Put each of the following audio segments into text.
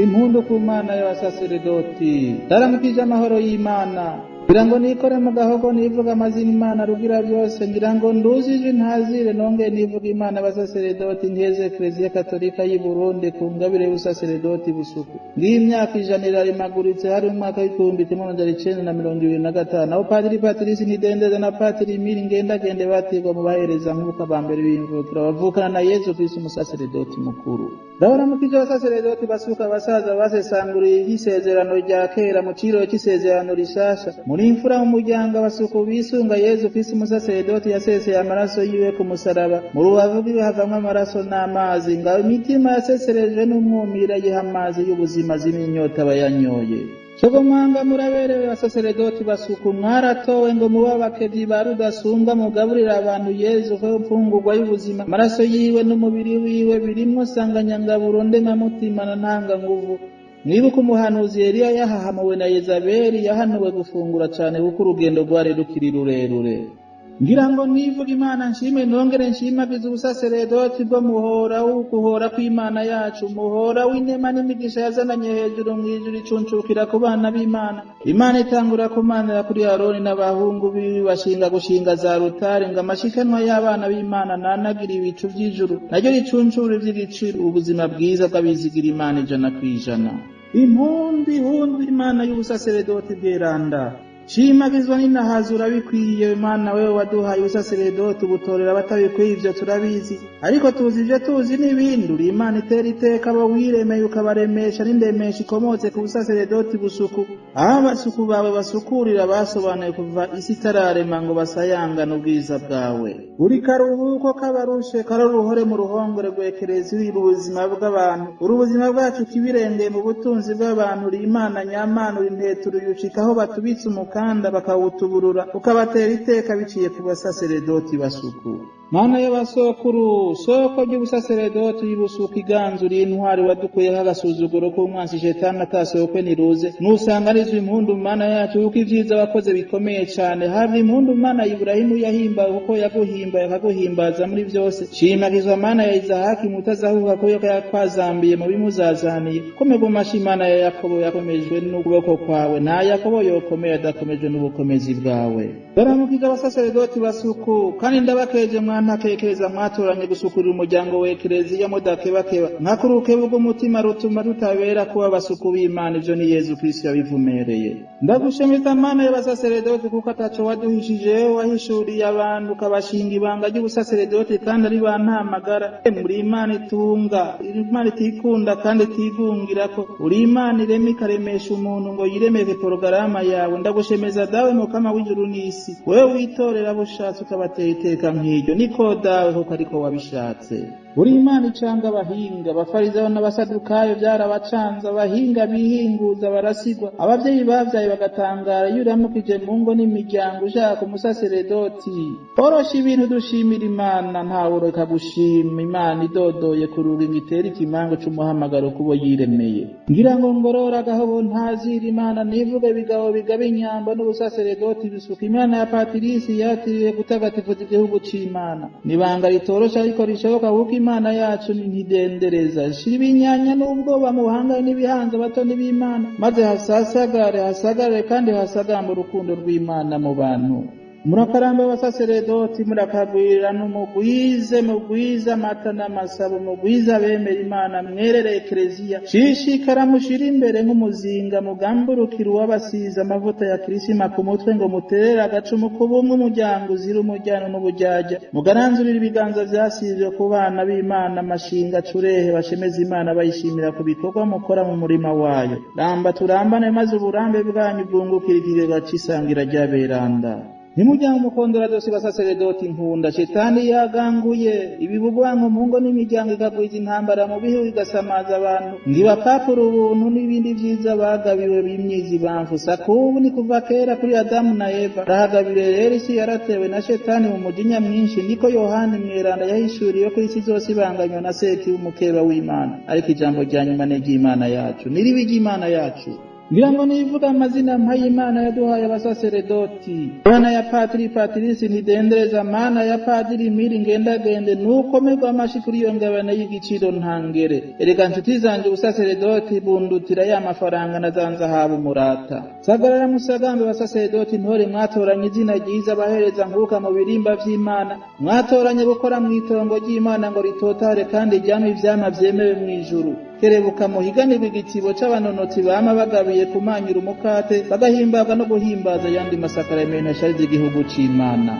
impundu ku Mana y'abasaseredoti. Ndaramukije amahoro y'Imana, ngira ngo nikore mu gahogo nivuga amazina Imana rugira byose, ngira ngo nduzije ntazire nongeye nivuga Imana y'abasaseredoti ngeze Eklezia Katolika y'u Burundi ku ngabire y'ubusaseredoti busuku. Ngiye imyaka 100 irarimaguritse, hari umwaka w'1925 aho Padiri Patrice Nidendeza na Padiri Miri ngendagende batigwa mu bahereza nk'uko bambere b'imvukira bavukana na Yesu Kristo umusaseredoti mukuru. Ndabaramukije abasaseredoti basuka abasaza basesanguriye isezerano rya kera mu ciro cy'isezerano rishasha. Muri imfura mu muryango abasuku bisunga Yesu Kristo umusaseredoti yaseseye amaraso yiwe ku musaraba, mu rubavu rwiwe havamwe amaraso n'amazi, ngaho imitima yaseserejwe n'umwumira yiha amazi y'ubuzima z'inyota bayanyoye. Shogomanga muraberewe abasaseredoti basuku, mwaratowe ngo muba bakevyi barudasumbwa mugaburira abantu Yesu ko mfungurwa y'ubuzima. Amaraso yiwe n'umubiri wiwe birimwo sanganyangaburo ndengamutima na ntanga nguvu. Mwibuka umuhanuzi Eliya yahahamuwe na Yezabeli yahanuwe gufungura cane kuko urugendo rwari rukiri rurerure. Ngira ngo nivuga Imana nshime nongere nshimagiza ubusaseredoti bwo muhora w'ukuhora kw'Imana yacu, muhora w'inema n'imigisha yazananye hejuru mw'ijuru icuncukira ku bana b'Imana. Imana itangura kumanira kuri Aroni n'abahungu biwe bashinga gushinga za rutare, ngo amashikanwa y'abana b'Imana nanagira ibicu vy'ijuru naryo ricuncura ivy'igiciro ubuzima bwiza bw'abizigira Imana 100%. Impundu Imana y'ubusaseredoti bweranda, shimagizwa n'inahazura bikwiye. Imana wewe waduhaye ubusaseredoti ubutorera abatabikwiye, ivyo turabizi, ariko tuzi ivyo tuzi n'ibindi. Imana itera iteka abo wiremeye ukabaremesha n'indemesha ikomotse ku busaseredoti busuku, aho abasuku bawe basukurira basobanuye kuva isi itararema ngo basayangane ubwiza bwawe. Uri karuhuko k'abarushe karuruhore mu ruhongore rw'Eklezia ubuzima bw'abantu, uri ubuzima bwacu kibirengeye mu butunzi bw'abantu. Uri Imana nyamana, uri nteturu yushikaho batubitse kanda bakawutuburura ukabatera iteka biciye ku basaseredoti basuku. Mana y'abasokuru, soko ry'ubusaseredoti y'ubusuku iganzuriye intwari wadukuyeho agasuzuguro k'umwansi Shetani atasokwe niruze. Nusanganizwa impundu Mana yacu kuko ivyiza wakoze bikomeye cane. Hava impundu Mana Ibrahimu yahimbawe kuko yaguhimbaye akaguhimbaza muri vyose. Shimagizwa Mana ya Izahaki mutazahuka ko yakwazambiye mu bimuzazaniye. Komegwa mashi Mana ya Yakobo yakomejwe n'ukuboko kwawe, na Yakobo yokomeye adakomejwe n'ubukomezi bwawe. Ndaramukije abasaseredoti basuku, kandi ndabakeje mwantakekereza mwatoranye gusukurira umuryango w'Eklezia mudakebakeba nkakuruke bw'umutima rutuma rutabera kuba basuku b'Imana. Ivyo ni Yesu Kristo yabivumereye. Ndagushemeza Mana y'abasaseredoti kuko ataco waduhishije, wahishuriye abantu ukabashinga ibanga ry'ubusaseredoti kandi ari bantamagara. Muri Imana itunga, Imana itikunda kandi itigungirako, uri Imana irema ikaremesha umuntu ngo yiremeke porogaramu yawe. Ndagushemeza dawe mukama w'ijuru n'isi, wewe witorera bushatse ukabatera iteka nk'iryo, niko dawe kuko ariko wabishatse. Uri Imana icanga abahinga, abafarisayo n'abasadukayo byarabacanza, abahinga bihinguza barasigwa, abavyeyi bavyaye bagatangara. Iyo uramukije mu ngo n'imiryango ushaka umusaseredoti orosha ibintu dushimira Imana, ntawe ureka gushima Imana idodoye kuruga ngitera ikimango c'umuhamagaro kubo yiremeye. Ngira ngo ngorora gahobo ntazira Imana nivuge bigabo bigabe inyambo n'ubusaseredoti bisuka. Imana ya Patrice yatiriye gutagatifuza igihugu c'Imana, nibanga ritorosha ariko rishoboka kuko Imana yacu ntidendereza. Shira ibinyanya n'ubwoba mu buhanga n'ibihanza bato n'ib'Imana, maze hasagare kandi hasagamba urukundo rw'Imana mu bantu. Murakaramba abasaseredoti, murakagwira n'umugwize amata n'amasabo, mugwiza bemera Imana, mwerere Eklezia. Shishikara mushira imbere nk'umuzinga, mugamburukira uwabasiza amavuta ya Krisima ku mutwe, ngo muterere agacumu kubumwe umuryango uzira umujyano n'ubujyajya. Mugaranzurira ibiganza vyasizwe ku bana b'Imana, amashinga curehe bashemeza Imana bayishimira ku bikorwa mukora mu murima wayo. Ramba turambane maze uburambe bwanyu bwungukira ikigega c'isangira ry'aberanda. Nimujyango mukondora dose basaseredoti nkunda. Shetani yaganguye ibibugwango mu ngo n'imiryango ikagwiza intambara mu bihugu igasamaza abantu, ngiba papura ubuntu n'ibindi vyiza bagabiwe bimyizi bamfu. Sakubu ni kuva kera kuri Adamu na Eva, rahagabire rero isi yaratewe na Shetani mu mujinya mwinshi. Niko Yohani mweranda yahishuriye ko isi zose ibanganywa na seki w'umukeba w'Imana, ariko ijambo rya nyuma n'Imana yacu niribi ry'Imana yacu. ngira ngo nivuga amazina mpayimana yaduhaye abasaseredoti, mana ya patiri patirisi ntidendereza, mana ya padiri miri ngendagende, nukomerwa amashi kuri iyo ngabane y'igiciro ntangere. Erega nshuti zanje ubusaseredoti bundutira ya mafaranga na za nzahabu murata. Sagarara musagambe basaseredoti ntore, mwatoranye izina ryiza abahereza nkuka mu birimba vy'Imana, mwatoranye gukora mw'itongo ry'Imana ngo ritotare kandi ryame ivyama vyemewe mw'ijuru. Kerebuka muhiganirwa igitibo c'abanonotsi bama bagabiye kumanyura umukate, bagahimbaga no guhimbaza yandi masakaramentu ashariza igihugu c'Imana.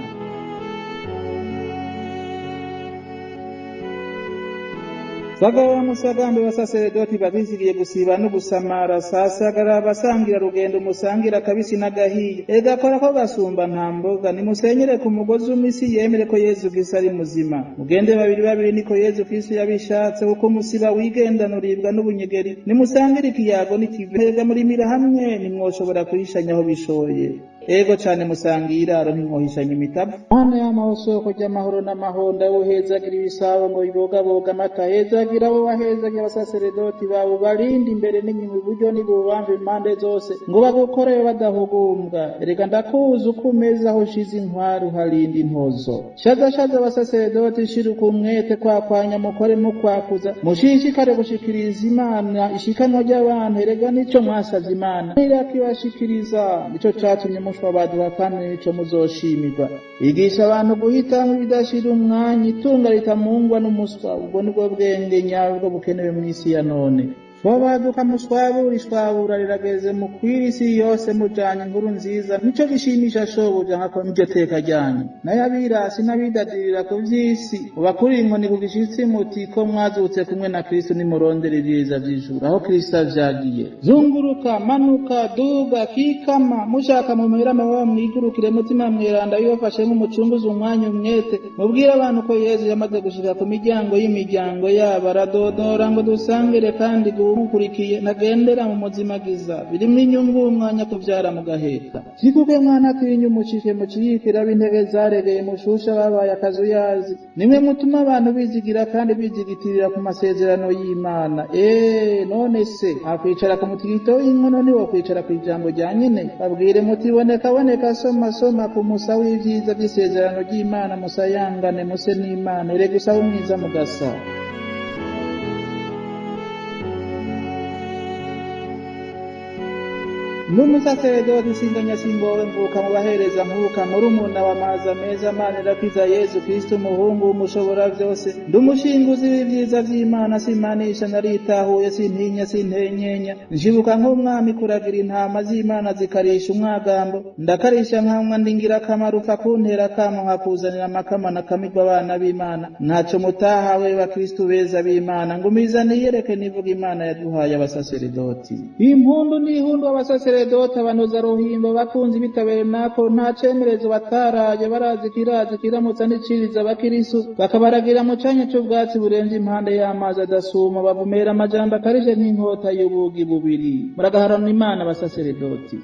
Sagarara musagambe basaseredoti babizigiye gusiba no gusamara, sasagarara basangira rugendo musangira kabisi n'agahiye, ega kora ko gasumba nta mboga, nimusenyere ku mugozi w'imisi yemere ko Yezu Kristo ari muzima. Mugende babiri niko Yezu Kristo yabishatse, uko musiba wigendana uribwa n'ubunyegeri, nimusangire ikiyago n'ikivega murimira hamwe, nimwoshobora kurishanya aho bishoye. Ego cane musangira aro ntimwohishanya imitavu. Mana y'amahosoko ry'amahoro n'amahonda wohezagira ibisabo ngo bibogaboga amata, hezagira abo wahezagira abasaseredoti bawe, barinde imbere n'inyuma iburyo n'ibubamfu impande zose, ngo bagukorere badahugumbwa. Erega ndakuzi uko umeze aho ushize intwari uharinda intozo. Shaza abasaseredoti shiruka umwete kwakwanya mukore mukwakuza, mushishikare gushikiriza Imana ishikanwa ry'abantu. Erega nico mwasavye Imana irakibashikiriza, nico catumye baduha kandi nico muzoshimirwa. Igisha abantu guhitamo ibidashira umwanya, itunga ritamungwa n'umuswa, ubwo nibwo bwenge nyabwo bukenewe mw'isi ya none. Babaduka muswabura rirageze mu kwirisi yose mujanye inkuru nziza, nico gishimisha shobuja nkako niryo teka ryanyu. N'ayabirasi n'abidadirira ku vy'isi ubakuri inkoni ku gishitsi muti ko mwazutse kumwe na Kristo nimurondera ibyiza vy'ijuru aho Kristo avyagiye. Zunguruka manuka duga kikama mushaka mu mihera mababa mwigurukire mutima mweranda yofashe nk'umucunguzi umwanya umwete, mubwire abantu ko Yesu yamaze gushika ku miryango y'imiryango yabo, aradodora ngo dusangire kandi mukurikiye nagendera mu muzima giza, birimo inyungu umwanya kuvyara mu gaheka. Sikuke mwana atinya umucike muciyikira b'intege zaregeye mushusha babaye akazuyazi, nimwe mutuma abantu bizigira kandi bizigitirira ku masezerano y'Imana. None se akwicara ku mutigito w'inkono niwo kwicara ku ijambo rya nyine? Babwire muti soma ku musa w'ivyiza by'isezerano ry'Imana, musayangane muse n'Imana, erega usaba umwiza mugasa. N'umusaseredoti singanya singowe mvuka mu bahereza nkuka, murumuna wa maza meza Mana irakiza Yezu Kristo umuhungu umushobora vyose, ndumushinguzi w'ivyiza vy'Imana, simanisha naritahuye sintinya sintenyenya, njibuka nk'umwami kuragira intama z'Imana zikarisha umwagambo, ndakarisha nkamwa ndingira akamaro upfa kuntera kamo nkakuzanira amakama nakamirwa abana b'Imana. Ntaco mutahawe ba Kristo beza b'Imana, ngumiza niyereke nivuga Imana yaduhaye abasaseredoti. Impundu n'ihundu abasaseredoti abanoza rohimba bakunzi bitabere nako nta cemerezo bataraje, barazi kirazi kiramutsa n'iciriza abakirisu, bakabaragira mu canya c'ubwatsi burenze impande y'amazi adasuma, bavumera amajambo akarije nk'inkota y'ubugi bubiri. Muragaharana Imana abasaseredoti.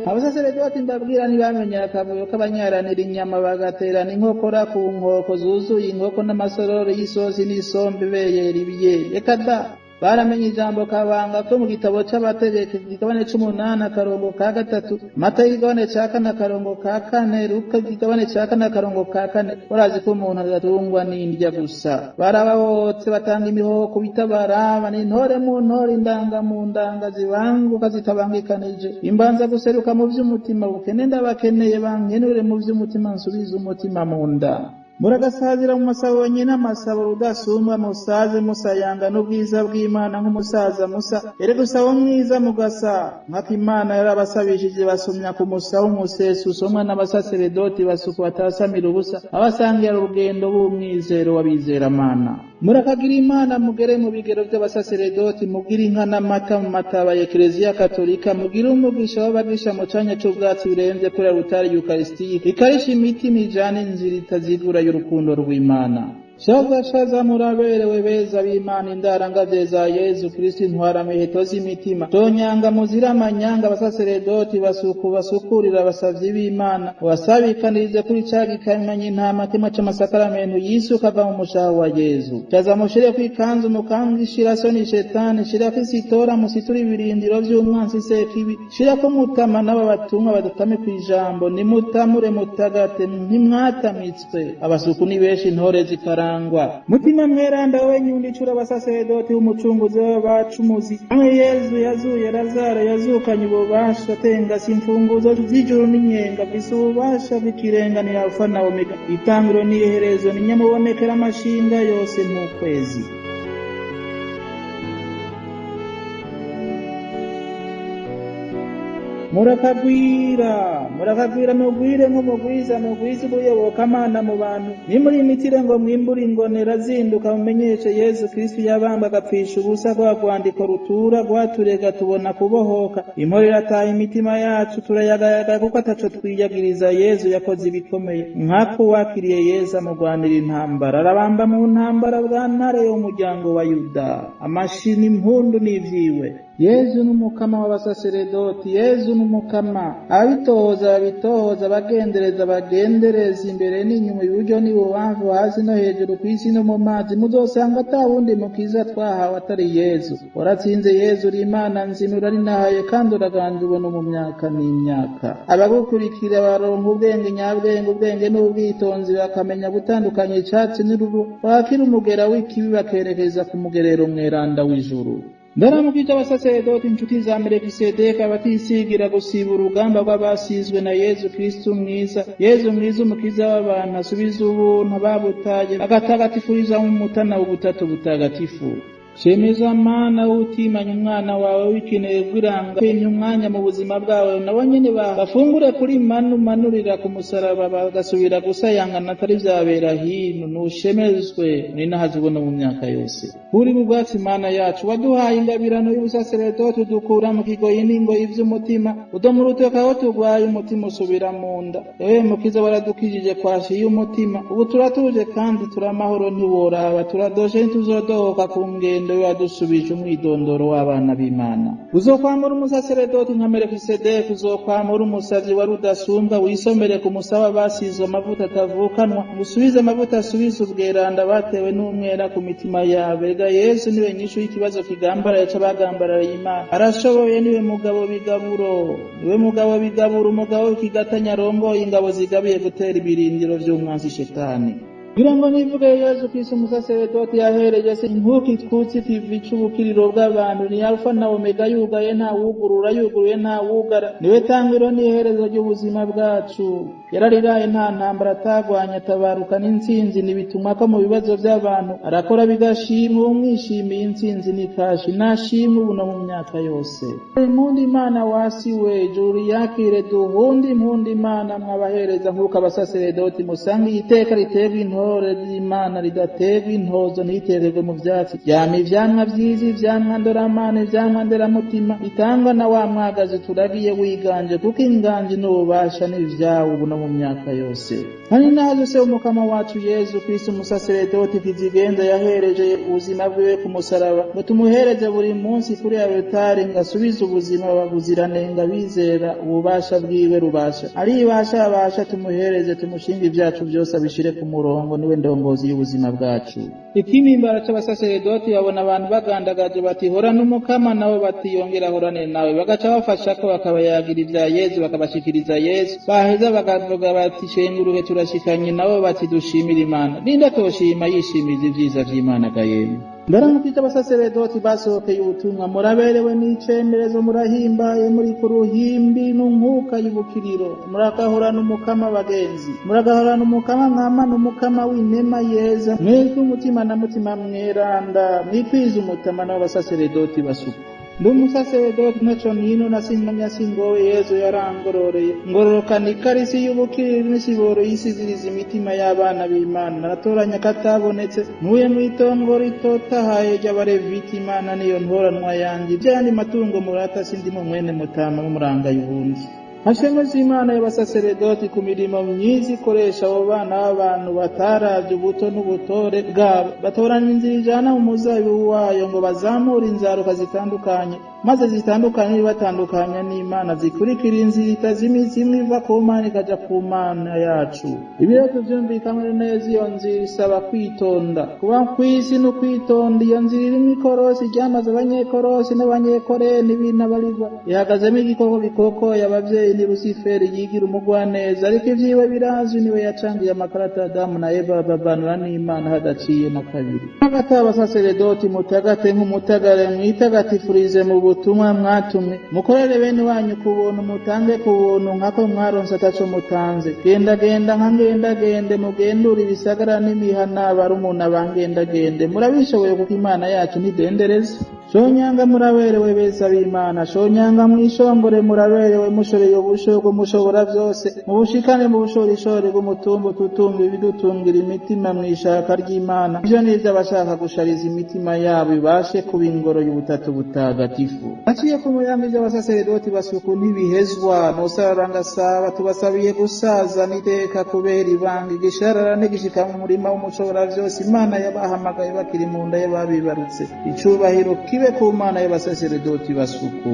Abasaseredoti ndabwira ntibamenya akavuyo k'abanyaranira inyama, bagaterana inkokora ku nkoko zuzuye inkoko n'amasororo y'isosi n'isombe beyera ibiyeri. Eka da baramenye ijambo kabanga ko mu gitabo c'abategeka igabane 18 akarongo ka 3, Mata igabane ca 4 akarongo ka 4, Luka igabane ca 4 akarongo ka 4. Barazi ko umuntu agatungwa n'indya gusa. Barabahotse batanga imihoho kubitabaraba n'intore mu ntore, indanga mu ndanga zibanguka zitabangikanije, imbanza guseruka mu vy'umutima, bukene ndabakeneye bankenure mu vy'umutima, nsubiza umutima mu nda. Muragasazira mu masabo nyina masabo rudasumwa, musaze musayanga n'ubwiza bw'Imana nk'umusaza Musa, erega usaba mwiza mugasa nk'ako Imana yarabasabishije basomya ku musa w'umusesu usomwa n'abasaseredoti basuku batasamira ubusa, abasangira urugendo b'umwizero w'abizeramana. Murakagira Imana mugere mu bigero by'abasaseredoti, mugira inka n'amata mu mataba ya Eklezia Katolika, mugira umugisha w'abagisha mu canya c'ubwatsi birenze kuri rutari Eucharistie, ikarisha imitima ijana inzira itazigura y'urukundo rw'Imana. shaza muraberewe beza b'Imana indarangavye za Yezu Kristo intwara miheto z'imitima tonyanga muzira amanyanga abasaseredoti basukurira abasavyi b'Imana wasabikanirize kuri ca gikamanya intama kimwe c'amasakaramentu yisuka ava mu mushaha wa Yezu caza mushire kwikanzu mukangi shira soni shetani shira kwisitora musitura ibirindiro vy'umwansi sekibi shira ko mutama n'aba batumwa badatame kwijambo nimutamure mutagate ntimwatamitswe abasuku ni benshi intore zikara mutima mweranda we nyundi cura abasaseredoti umucunguzi w'abacumuzi amwe Yezu yazuye Lazaro yazukanye ububasha tengasi imfunguzo z'ijuru n'inyenga vise ububasha bikirenganira Alfa na Omega itangiro n'iherezo ni nyamubonekera amashinga yose nk'ukwezi murakagwira mugwire nk'umugwiza ubuyoboka Mana mu bantu nimuri imitire ngo mwimbure ingonera zinduka mumenyeshe Yezu Kristo yabambwe agapfisha ubusa rwa rwandiko rutura rwaturega tubona kubohoka impore irataha imitima yacu turayagayaga kuko ataco twiyagiriza Yezu yakoze ibikomeye nkako wakiriye Yezu amugwanira intambara arabamba mu ntambara bwa ntare y'umuryango wa Yuda amashini impundu n'ivyiwe Yezu n'umukama w'abasaseredoti Yezu n'umukama abitohoza bagendereza imbere n'inyuma iburyo n'ibubamfu hasi no hejuru kw'isi no mu mazi muzosanga atawundi mukiza twahawe atari Yezu waratsinze Yezu uri Imana nzima urarinahaye kandi uraganje ubona mu myaka n'imyaka abagukurikira baronka ubwenge nyabwenge ubwenge n'ubwitonzi bakamenya gutandukanya icatsi n'urubu bakira umugera w'ikibi bakerekeza ku mugerero mweranda w'ijuru ndaramukije abasaseredoti inshuti za Melekisedeki abatisigira gusiba urugamba rw'abasizwe na Yezu Kristo mwiza Yezu mwiza umukiza w'abantu asubiza ubuntu ababutaye agatagatifuriza mu mutana w'ubutatu butagatifu shemeza Mana utimanya umwana wawe wikeneye kwiranga kwenye umwanya mu buzima bwawe nabo nyene bafungure kuri manurira ku musaraba bagasubira gusayangana atari vyabera hino nushemezwe ninahazibona mu myaka yose uri mu bwatsi Mana yacu waduhaye ingabirano y'ubusaseredoti dukura mu kigoyi n'ingoyi vy'umutima udomurutoka aho tugwaye umutima usubira mu nda ewe mukiza waradukijije kwashi y'umutima ubu turatuje kandi turamahoro ntiworaba turadoshe ntituzodohoka ku ngendo wadusubije umwidondoro w'abana b'Imana uzokwamura umusaseredoti nka Melekisedeki uzokwamura umusavyi wari udasumbwa wisomere ku musaba basizwe amavuta atavukanwa usubize amavuta asubize ubweranda batewe n'umwera ku mitima yawe ega Yesu niwe nyishu y'ikibazo kigambaraye c'abagambaraye Imana arashoboye niwe mugabo bigabura umugabo w'ikigatanya arongoye ingabo zigabiye gutera ibirindiro vy'umwansi shetani kugira ngo nivuge Yezu Kristo umusaseredoti yahereje se nkuko itwutse kivi c'ubukiriro bw'abantu ni Alfa na Omega yugaye nta wugurura yuguruye nta wugara niwe tangiro n'iherezo ry'ubuzima bwacu yarariraye nta ntambara atagwanya atabaruka n'intsinzi nibitumwa ko mu bibazo by'abantu arakora bigashimwa umwishimiye intsinzi n'ikashi nashimwe ubu no mu myaka yose impundi Imana wasiwe ijuru yakire duhundi impundi Imana mwabahereza nk'uko abasaseredoti musanga iteka riterwa intore z'Imana ridaterwa intozo ntiterwe mu vyatsi yama ivyamwa vyiza ivyamwa ndoramana ivyamwa nderamutima itangwa na wa mwagazi turagiye wiganje kuko inganje n'ububasha n'ivyawe ubu no mu myaka yose hani nazo se umukama wacu Yezu Kristo umusaseredoti kizigenza yahereje ubuzima bwiwe ku musaraba ngo tumuhereze buri munsi kuri altare ngasubiza ubuzima babuziranenga bizera ububasha bwiwe rubasha abasha tumuhereze tumushinga ivyacu byose abishire ku murongo niwe ndongozi y'ubuzima bwacu ikimimbara c'abasaseredoti babona abantu bagandagaje bati hora n'umukama nabo batiyongera horane nawe bagaca bafasha ko bakabayagira ivya Yezu bakabashikiriza Yezu baheza bakavuga bati shenguruhe turashikanye nabo bati dushimira Imana ninda toshima yishimiza ivyiza vy'Imana gayemwe ndaramukije abasaseredoti basohokeye ubutumwa muraberewe n'icemerezo murahimbaye muri ku ruhimbi n'umwuka y'ubukiriro muragahorana umukama bagenzi muragahorana umukama mwamana umukama w'inema yeza mwebwe umutima na mutima mweranda mwikwiza umutama n'abasaseredoti basuka ndi umusaseredoti ntaco nino nasimanya singowe Yezu yarangororeye ngororokana ikarisi y'ubukiriro n'isiboro yisiziriza imitima y'abana b'Imana naratoranya katabonetse ntuye mw'itongo ritotahaye ry'abareviti Imana niyo ntoranwa yanjye ivyandi matungo murata sindi mu mwene mutama mumuranga y'ubundi Hashemeze Imana y'abasaseredoti ku mirimo myiza ikoresha abo bana b'abantu bataravye ubuto n'ubutore bwabo, batoranya inzira ijana mu muzabibu wayo ngo bazamure inzaruka zitandukanye, maze zitandukanye bibatandukanya n'Imana, zikurikira inzira itazimiza imwe iva ku Mana ikaja ku Mana yacu. Ibibazo vyumvikanywe neza, iyo nzira isaba kwitonda. Kuba kw'isi no kwitonda, iyo nzira irimwo ikorosi ryamaze abanyekorosi n'abanyekoreni b'intabarigwa, ihagazemo igikoko bikokoye abavyeyi ni Lusiferi yigira umugwaneza, ariko ivyiwe birazwi, niwe yacangiye amakarata Adamu na Eva bavanura n'Imana hadaciye na kabiri. Hagati y'abasaseredoti mutagate nk'umutagare, mwitagatifurize mu butumwa mwatumwe, mukorere bene wanyu ku buntu, mutange ku buntu nkako mwaronse ataco mutanze. Gendagenda nka ngendagende, mugendure ibisagara n'imihana, barumuna bangendagende, murabishoboye kuko Imana yacu ntidendereza. Shonyanga muraberewe beza b'Imana, shonyanga mwishongore muraberewe, mushoreye ubushogo mushobora vyose, mubushikane mu bushorishori bw'umutumba tutunga ibidutungira imitima mw'ishaka ry'Imana. Ivyo nivyo abashaka gushariza imitima yabo ibashe kuba ingoro y'ubutatu butagatifu. Aciye ku muyango ivy'abasaseredoti basuku ntibihezwa, nosararangasaba tubasabiye gusaza n'iteka kubera ibanga igisharara n'igishika mu murima w'umushobora vyose Imana yabahamagaye bakiri mu nda y'ababibarutse. Icubahiro kibe ku Mana y'abasaseredoti basuku.